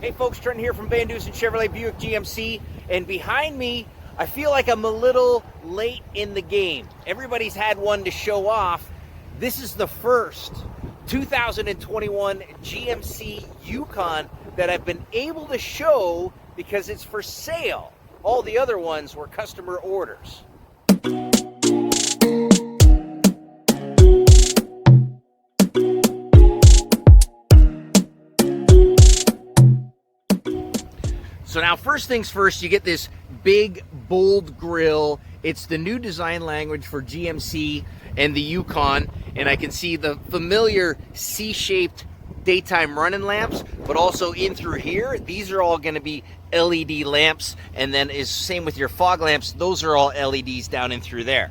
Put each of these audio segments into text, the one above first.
Hey folks, Trent here from Van Dusen Chevrolet Buick GMC, and behind me, I feel like I'm a little late in the game. Everybody's had one to show off. This is the first 2021 GMC Yukon that I've been able to show because it's for sale. All the other ones were customer orders. So now, first things first, you get this big, bold grille. It's the new design language for GMC and the Yukon, and I can see the familiar C-shaped daytime running lamps, but also in through here, these are all going to be LED lamps, and then is same with your fog lamps. Those are all LEDs down in through there.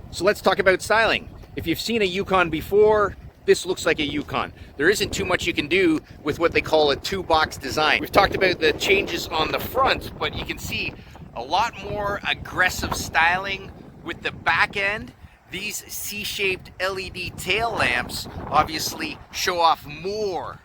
So let's talk about styling. If you've seen a Yukon before, this looks like a Yukon. There isn't too much you can do with what they call a two-box design. We've talked about the changes on the front, but you can see a lot more aggressive styling with the back end. These C-shaped LED tail lamps obviously show off more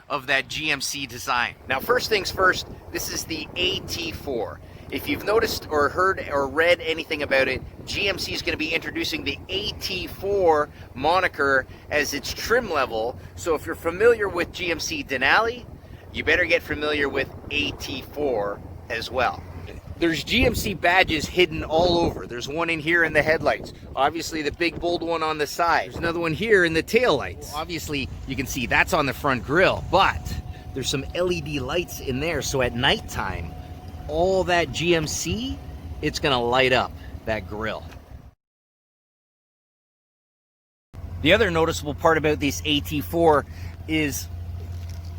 of that GMC design. Now, first things first, this is the AT4. If you've noticed or heard or read anything about it, GMC is going to be introducing the AT4 moniker as its trim level. So if you're familiar with GMC Denali, you better get familiar with AT4 as well. There's GMC badges hidden all over. There's one in here in the headlights. Obviously the big bold one on the side. There's another one here in the taillights. Well, obviously you can see that's on the front grille, but there's some LED lights in there. So at nighttime, all that GMC, it's gonna light up that grille. The other noticeable part about this AT4 is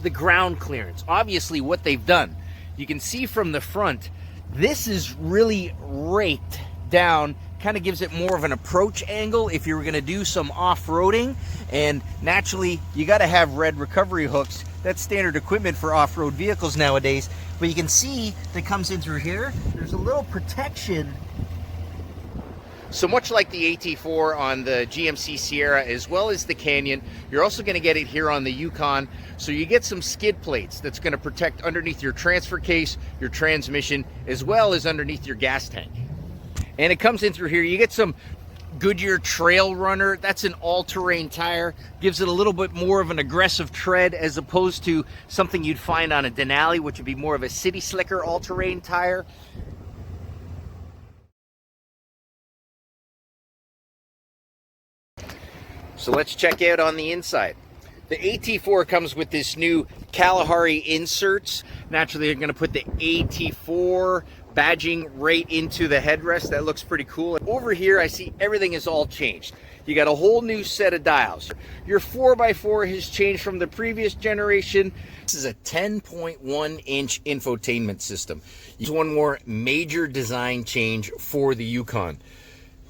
the ground clearance. Obviously what they've done, you can see from the front, this is really raked down, kind of gives it more of an approach angle if you were gonna do some off-roading, and naturally you gotta have red recovery hooks. That's standard equipment for off-road vehicles nowadays. But you can see that comes in through here. There's a little protection. So much like the AT4 on the GMC Sierra as well as the Canyon, you're also going to get it here on the Yukon. So you get some skid plates that's going to protect underneath your transfer case, your transmission, as well as underneath your gas tank. And it comes in through here. You get some Goodyear Trail Runner. That's an all-terrain tire. Gives it a little bit more of an aggressive tread as opposed to something you'd find on a Denali, which would be more of a city slicker all-terrain tire. So let's check out on the inside. The AT4 comes with this new Kalahari inserts. Naturally, they're going to put the AT4 badging right into the headrest. That looks pretty cool. Over here, I see everything is all changed. You got a whole new set of dials. Your 4x4 has changed from the previous generation. This is a 10.1-inch infotainment system. There's one more major design change for the Yukon.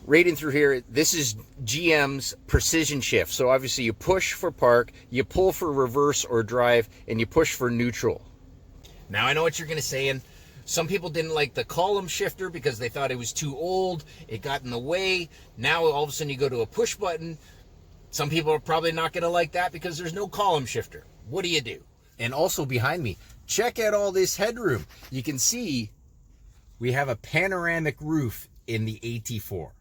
Right in through here, this is GM's precision shift. So obviously you push for park, you pull for reverse or drive, and you push for neutral. Now I know what you're gonna say, and some people didn't like the column shifter because they thought it was too old, it got in the way. Now all of a sudden you go to a push button. Some people are probably not gonna like that because there's no column shifter. What do you do? And also behind me, check out all this headroom. You can see we have a panoramic roof in the AT4.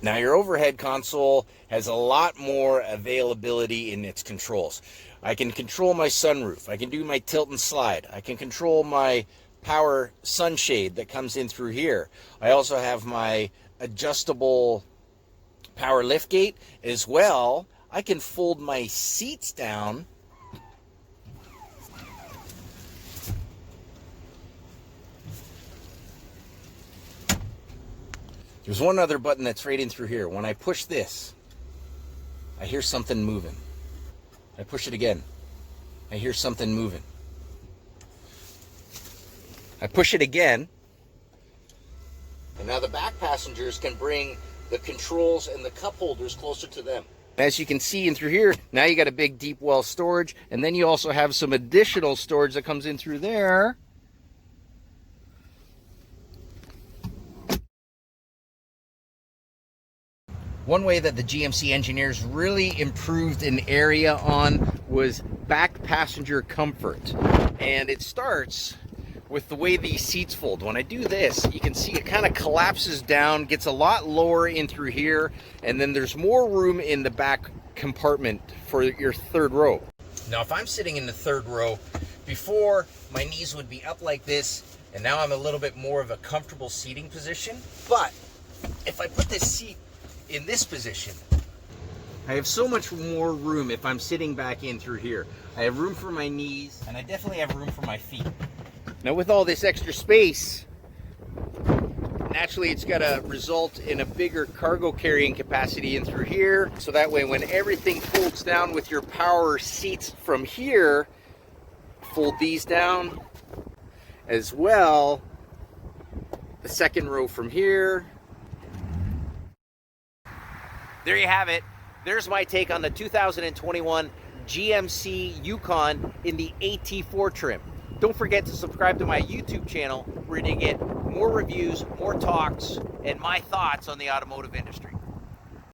Now your overhead console has a lot more availability in its controls. I can control my sunroof. I can do my tilt and slide. I can control my power sunshade that comes in through here. I also have my adjustable power liftgate as well. I can fold my seats down. There's one other button that's right in through here. When I push this, I hear something moving. I push it again. I hear something moving. I push it again. And now the back passengers can bring the controls and the cup holders closer to them. As you can see in through here, now you got a big deep well storage, and then you also have some additional storage that comes in through there. One way that the GMC engineers really improved an area on was back passenger comfort. And it starts with the way these seats fold. When I do this, you can see it kind of collapses down, gets a lot lower in through here, and then there's more room in the back compartment for your third row. Now, if I'm sitting in the third row, before my knees would be up like this, and now I'm a little bit more of a comfortable seating position. But if I put this seat in this position, I have so much more room if I'm sitting back in through here. I have room for my knees, and I definitely have room for my feet. Now, with all this extra space, naturally it's got to result in a bigger cargo carrying capacity in through here. So that way, when everything folds down with your power seats from here, fold these down as well. The second row from here. There you have it. There's my take on the 2021 GMC Yukon in the AT4 trim. Don't forget to subscribe to my YouTube channel where you get more reviews, more talks, and my thoughts on the automotive industry.